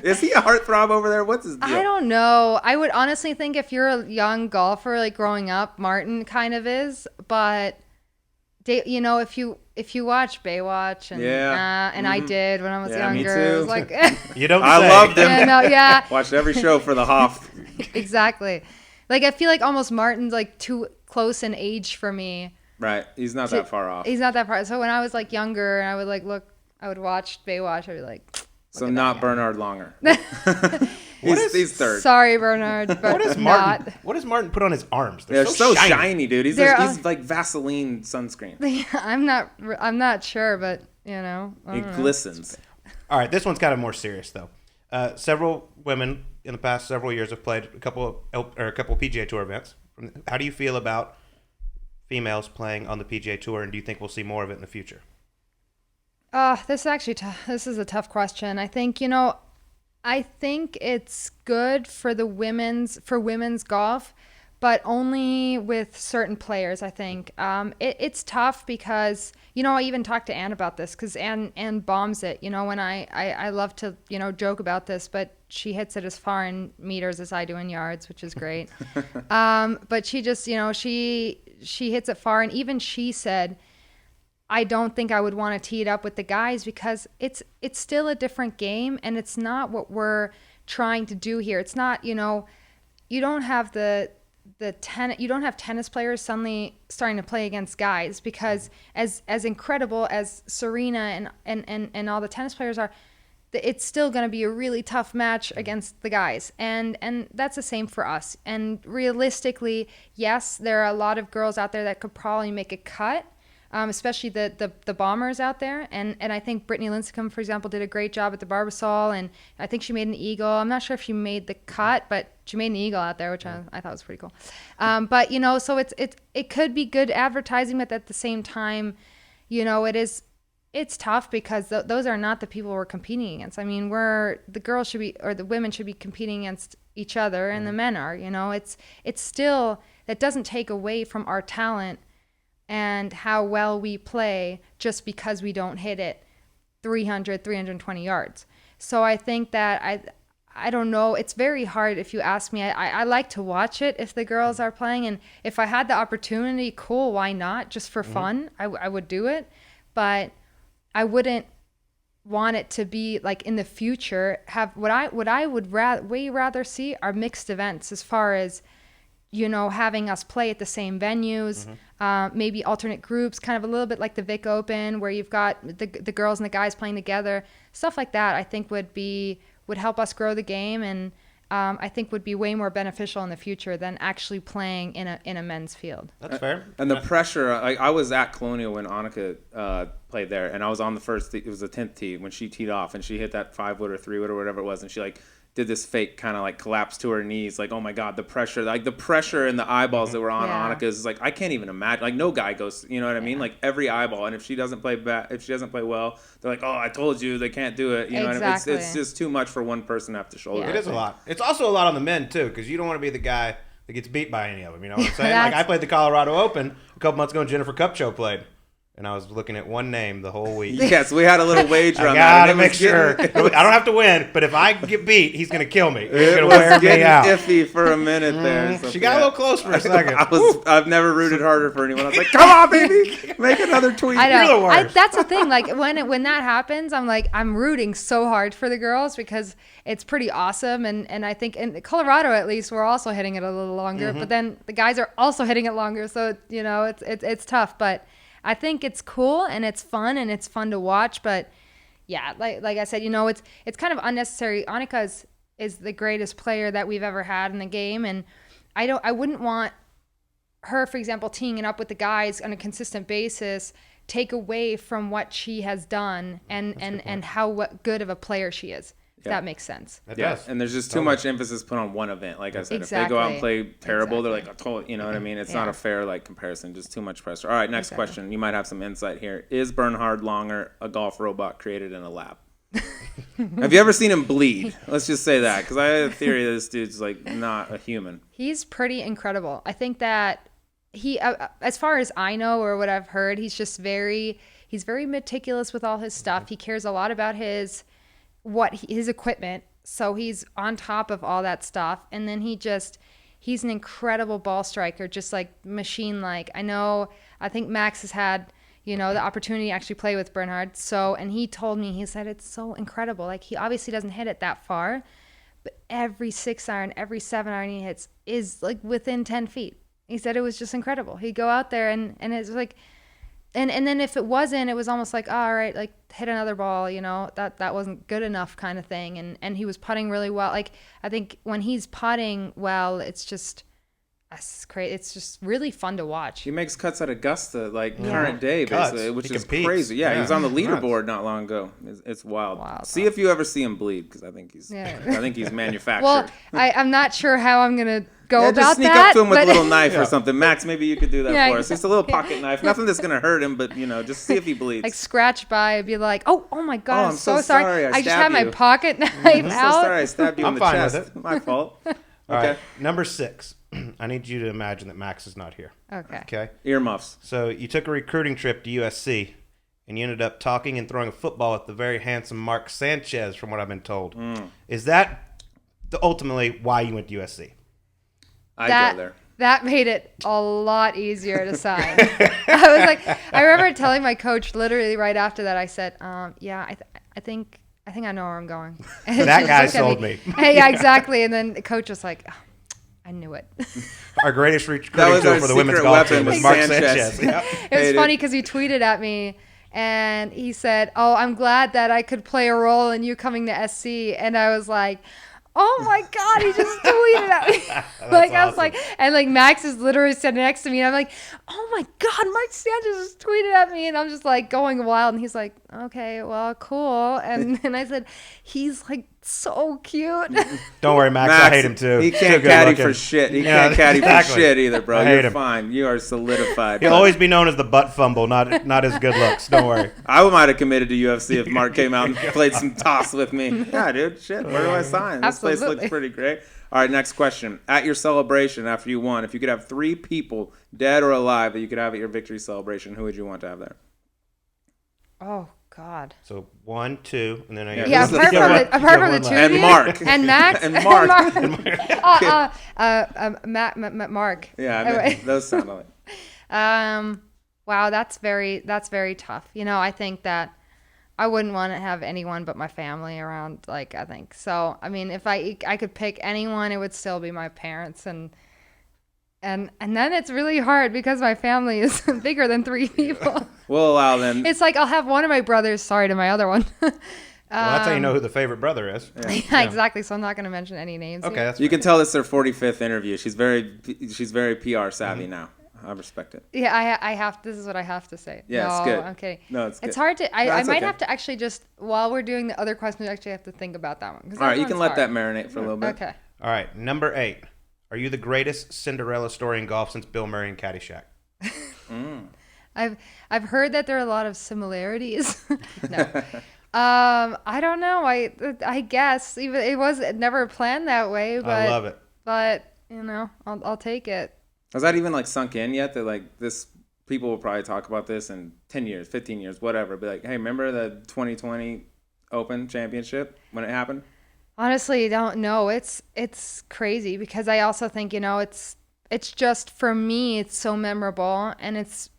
Is he a heartthrob over there? What's his deal? I don't know. I would honestly think if you're a young golfer, like growing up, Martin kind of is. But if you watch Baywatch and I did when I was younger, me too. it was like You don't. I loved him. Yeah. Watched every show for the Hoff. Exactly. Like I feel like almost Martin's like too close in age for me. Right. He's not that far off. He's not that far. So when I was like younger and I would watch Baywatch, I'd be like, so not Bernhard Langer. he's third. Sorry, Bernhard. But What does Martin? What does Martin put on his arms? They're so shiny, dude. He's like Vaseline sunscreen. Yeah, I'm not sure, but It glistens. All right, this one's kind of more serious though. Several women in the past several years have played a couple PGA Tour events. How do you feel about females playing on the PGA Tour, and do you think we'll see more of it in the future? This is actually this is a tough question. I think I think it's good for women's golf, but only with certain players. I think it's tough because I even talked to Ann about this because Ann bombs it. When I love to joke about this, but she hits it as far in meters as I do in yards, which is great. But she just she hits it far, and even she said, I don't think I would want to tee it up with the guys because it's still a different game, and it's not what we're trying to do here. It's not, you don't have you don't have tennis players suddenly starting to play against guys because as incredible as Serena and all the tennis players are, it's still going to be a really tough match against the guys. And that's the same for us. And realistically, yes, there are a lot of girls out there that could probably make a cut. Especially the bombers out there. And I think Brittany Lincecum, for example, did a great job at the Barbasol, and I think she made an eagle. I'm not sure if she made the cut, but she made an eagle out there, which I thought was pretty cool. But, so it could be good advertising, but at the same time, it's tough because those are not the people we're competing against. I mean, the girls should be, or the women should be competing against each other, and the men are, it's still, that doesn't take away from our talent and how well we play just because we don't hit it 320 yards. So I think that I don't know. It's very hard if you ask me. I like to watch it if the girls are playing, and if I had the opportunity, cool, why not? Just for fun, I would do it. But I wouldn't want it to be like in the future have what I would way rather see are mixed events as far as having us play at the same venues, maybe alternate groups, kind of a little bit like the Vic Open, where you've got the girls and the guys playing together. Stuff like that, I think would help us grow the game, and I think would be way more beneficial in the future than actually playing in a men's field. That's fair. And the pressure, I was at Colonial when Annika played there, and I was on the first. It was the 10th tee when she teed off, and she hit that 5-wood or 3-wood or whatever it was, and she did this fake kind of collapse to her knees, oh my God, the pressure and the eyeballs that were on Annika's, I can't even imagine. No guy goes, you know what I mean? Every eyeball, and if she doesn't play well, they're oh, I told you, they can't do it. You know what I mean? It's just too much for one person to have to shoulder. Yeah. It is a lot. It's also a lot on the men too, because you don't want to be the guy that gets beat by any of them. You know what I'm saying? I played the Colorado Open a couple months ago, and Jennifer Kupcho played. and I was looking at one name the whole week. Yes, we had a little wager I on that. gotta make sure. I don't have to win, but if I get beat, he's gonna kill me. He's It gonna was wear me getting out. iffy for a minute there. She got a little close for a second. I've never rooted harder for anyone. I was like, come on, baby, make another tweet. I know. You're the worst. That's the thing. Like when that happens, I'm rooting so hard for the girls because it's pretty awesome. And I think in Colorado, at least, we're also hitting it a little longer. But then the guys are also hitting it longer. So, it's tough. But I think it's cool and it's fun to watch. But yeah, like I said, it's kind of unnecessary. Annika is the greatest player that we've ever had in the game. And I wouldn't want her, for example, teeing it up with the guys on a consistent basis take away from what she has done and how good of a player she is. If that makes sense. That does. And there's just too much emphasis put on one event. Like I said, if they go out and play terrible, they're like, you know what I mean? It's not a fair comparison. Just too much pressure. All right, next question. You might have some insight here. Is Bernhard Langer a golf robot created in a lab? Have you ever seen him bleed? Let's just say that, because I have a theory that this dude's not a human. He's pretty incredible. I think that he, as far as I know or what I've heard, he's very meticulous with all his stuff. He cares a lot about his equipment, so he's on top of all that stuff. And then he's an incredible ball striker, just machine-like. I think Max has had the opportunity to actually play with Bernhard. And he told me, he said it's so incredible. He obviously doesn't hit it that far, but every 6-iron, every 7-iron he hits is within 10 feet. He said it was just incredible. He'd go out there and it's and then if it wasn't, it was almost like, oh, all right, hit another ball, that wasn't good enough kind of thing. And he was putting really well. I think when he's putting well, it's just great. It's just really fun to watch. He makes cuts at Augusta, current day, basically, which is crazy. Yeah, he was on the leaderboard not long ago. It's wild. See if you ever see him bleed, because I think he's manufactured. Well, I'm not sure how I'm gonna go about just sneak that. Up to him with a little knife or something. Max, maybe you could do that for us. Just a little pocket knife. Nothing that's gonna hurt him, but just see if he bleeds. Scratch by and be like, oh my God, I'm so sorry. I just stabbed had you. My pocket knife out. I'm so sorry, I stabbed you in the chest. With it. My fault. All right, number 6. I need you to imagine that Max is not here. Okay. Earmuffs. So you took a recruiting trip to USC, and you ended up talking and throwing a football at the very handsome Mark Sanchez, from what I've been told. Is that ultimately why you went to USC? I'd go there. That made it a lot easier to sign. I remember telling my coach literally right after that, I said, I think I know where I'm going. That guy sold me. Yeah, exactly. And then the coach was like, oh, I knew it. Our greatest recruiting tool for the women's golf team was Mark Sanchez. Yep. It was funny because he tweeted at me and he said, oh, I'm glad that I could play a role in you coming to SC. And I was like, oh my God, he just tweeted at me. Awesome. I was like, and Max is literally sitting next to me. And I'm like, oh my God, Mark Sanchez just tweeted at me. And I'm just going wild. And he's like, okay, well, cool. And then I said, he's so cute. Don't worry, Max, I hate him too. He can't caddy for shit. He can't caddy for shit either, bro. You're fine. You are solidified. He'll always be known as the butt fumble, not his good looks. Don't worry. I might have committed to UFC if Mark came out and played some toss with me. Yeah, dude. Shit. Where do I sign? This place looks pretty great. All right, next question. At your celebration after you won, if you could have 3 people, dead or alive, that you could have at your victory celebration, who would you want to have there? Oh, God. So 1, 2, and then I got apart from the 2 and Mark and Max and Mark. Mark. Yeah, I mean, those sound like. Wow, that's very tough. I think that I wouldn't want to have anyone but my family around. I think so. I mean, if I could pick anyone, it would still be my parents and then it's really hard because my family is bigger than 3 people. We'll allow them. It's I'll have one of my brothers. Sorry to my other one. Well, that's how you know who the favorite brother is. Yeah, exactly. So I'm not going to mention any names. Okay, here. that's you can tell it's their 45th interview. She's very PR savvy now. I respect it. Yeah, I have. This is what I have to say. Yeah, no, it's good. I'm kidding. No, it's good. It's hard to. I might have to actually just while we're doing the other questions, actually have to think about that one. All right, you can let that marinate for a little bit. Okay. All right, number 8. Are you the greatest Cinderella story in golf since Bill Murray and Caddyshack? I've heard that there are a lot of similarities. No. I don't know. I guess even it was never planned that way. But I love it. But I'll take it. Has that even sunk in yet? That this people will probably talk about this in 10 years, 15 years, whatever. Be like, hey, remember the 2020 Open Championship when it happened? Honestly, don't know. It's crazy because I also think, it's just, for me, it's so memorable, and it's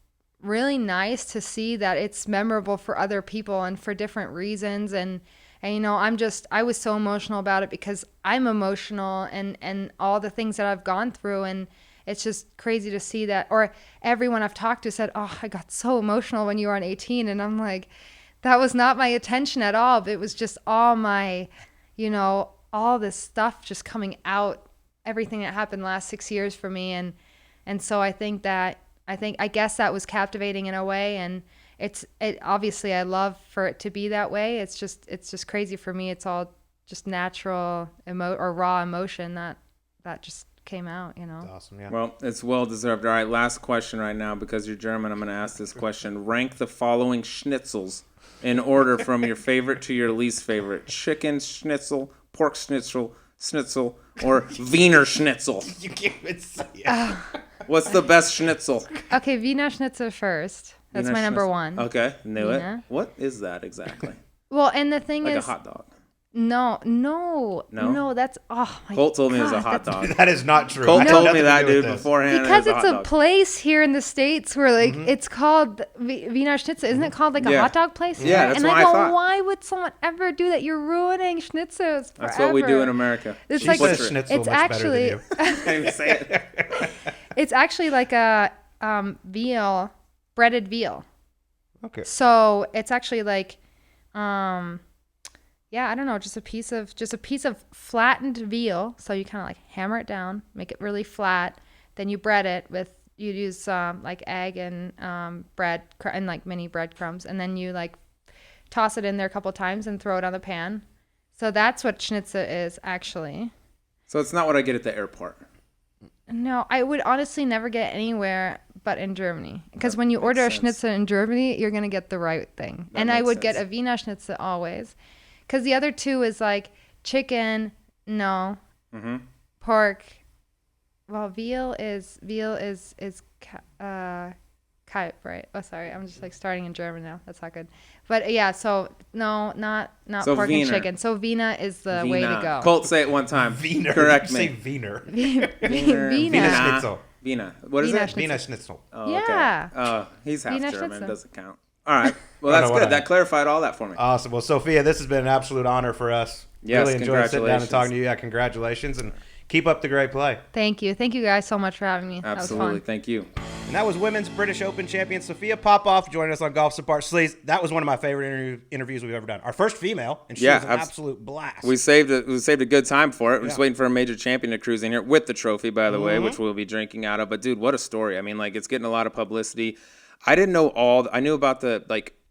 really nice to see that it's memorable for other people and for different reasons. And I was so emotional about it because I'm emotional and all the things that I've gone through. And it's just crazy to see that, or everyone I've talked to said, oh, I got so emotional when you were on 18. And I'm like, that was not my intention at all. It was just all my, all this stuff just coming out, everything that happened the last 6 years for me. And so I guess that was captivating in a way. And it obviously I love for it to be that way. It's just crazy for me. It's all just natural or raw emotion that just came out, That's awesome, yeah. Well, it's well deserved. All right, last question right now, because you're German. I'm going to ask this question. Rank the following schnitzels in order from your favorite to your least favorite: chicken schnitzel, pork schnitzel, or Wiener Schnitzel. You can't even say it. What's the best schnitzel? Okay, Wiener Schnitzel first. That's Wiener my number Schnitzel. one. Okay, knew Wiener. it. What is that exactly? Well, and the thing Like is, a hot dog. No, that's Colt told me it was a God, hot dog. That is not true. Colt I had told nothing me to that, do with dude, this. beforehand. because it was it's a hot dog. place here in the States where it's called Wiener Schnitzel. Isn't it called like a Yeah. hot dog place? Yeah, here? that's and what I I go, thought. why would someone ever do that? You're ruining schnitzels forever. That's what we do in America. It's She like says schnitzel it's much actually better than you. Can't even say it. it's actually like a breaded veal. Okay. So it's actually like I don't know, just a piece of flattened veal. So you kind of like hammer it down, make it really flat. Then you bread it you use like egg and bread and like mini breadcrumbs, and then you like toss it in there a couple times and throw it on the pan. So that's what schnitzel is actually. So it's not what I get at the airport. No, I would honestly never get anywhere but in Germany. Because when you order a schnitzel in Germany, you're going to get the right thing. And I would get a Wiener Schnitzel always. Because the other two is like chicken, no. Mm-hmm. Pork. Well, veal is Kalb, right? Oh, sorry. I'm just like starting in German now. That's not good. But yeah, so no, not So pork Wiener. and chicken. So Wiener is the way to go. Colt, say it one time. Wiener. Correct Say me. Wiener. Wiener. Wiener Schnitzel. Wiener. What is Wiener it? Schnitzel. Wiener Schnitzel. Oh, Yeah. Okay. Oh, he's half Wiener German. Schnitzel. Doesn't count. All right. Well, that's good. That clarified all that for me. Awesome. Well, Sophia, this has been an absolute honor for us. Yes, really enjoyed sitting down and congratulations. talking to you. Yeah, congratulations, and keep up the great play. Thank you. Thank you guys so much for having me. That was Absolutely. fun. Thank you. And that was Women's British Open champion Sophia Popov joining us on Golf Subpar. Sleaze, that was one of my favorite interviews we've ever done. Our first female, and she was an absolute blast. We saved a good time for it. We're just Yeah. waiting for a major champion to cruise in here with the trophy, by the way, which we'll be drinking out of. But dude, what a story! I mean, like, it's getting a lot of publicity. I didn't know I knew about the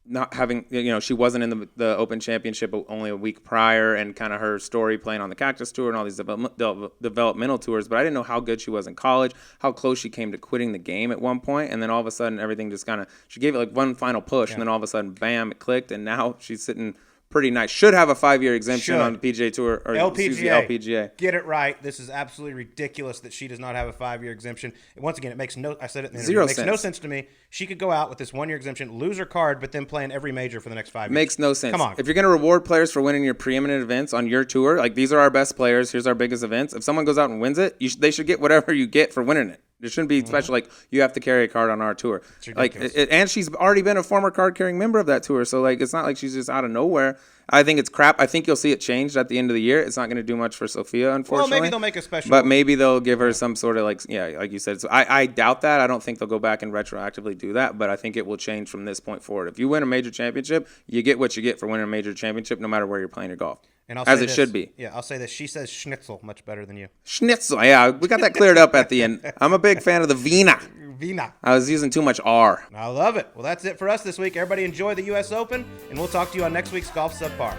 not having, she wasn't in the Open Championship only a week prior, and kind of her story playing on the Cactus Tour and all these developmental tours. But I didn't know how good she was in college, how close she came to quitting the game at one point, and then all of a sudden everything just she gave it like one final push, and then all of a sudden, bam, it clicked, and now she's sitting pretty nice. Should have a 5-year exemption on the PGA Tour or LPGA. Get it right. This is absolutely ridiculous that she does not have a 5-year exemption. And once again, I said it in the interview. Zero It makes sense. no sense to me. She could go out with this 1-year exemption, lose her card, but then play in every major for the next 5 years. Makes no sense. Come on. If you're going to reward players for winning your preeminent events on your tour, like these are our best players, here's our biggest events. If someone goes out and wins it, they should get whatever you get for winning it. There shouldn't be special, like, you have to carry a card on our tour. It's ridiculous. And she's already been a former card-carrying member of that tour, so, like, it's not like she's just out of nowhere. I think it's crap. I think you'll see it changed at the end of the year. It's not going to do much for Sophia, unfortunately. Well, maybe they'll make a special. But maybe they'll give her some sort of, like you said. So I doubt that. I don't think they'll go back and retroactively do that, but I think it will change from this point forward. If you win a major championship, you get what you get for winning a major championship, no matter where you're playing your golf. And I'll as say it this. should be. Yeah, I'll say this. She says schnitzel much better than you. Schnitzel. Yeah, we got that cleared up at the end. I'm a big fan of the Wiener. Wiener. I was using too much R. I love it. Well, that's it for us this week. Everybody enjoy the U.S. Open, and we'll talk to you on next week's Golf Subpar.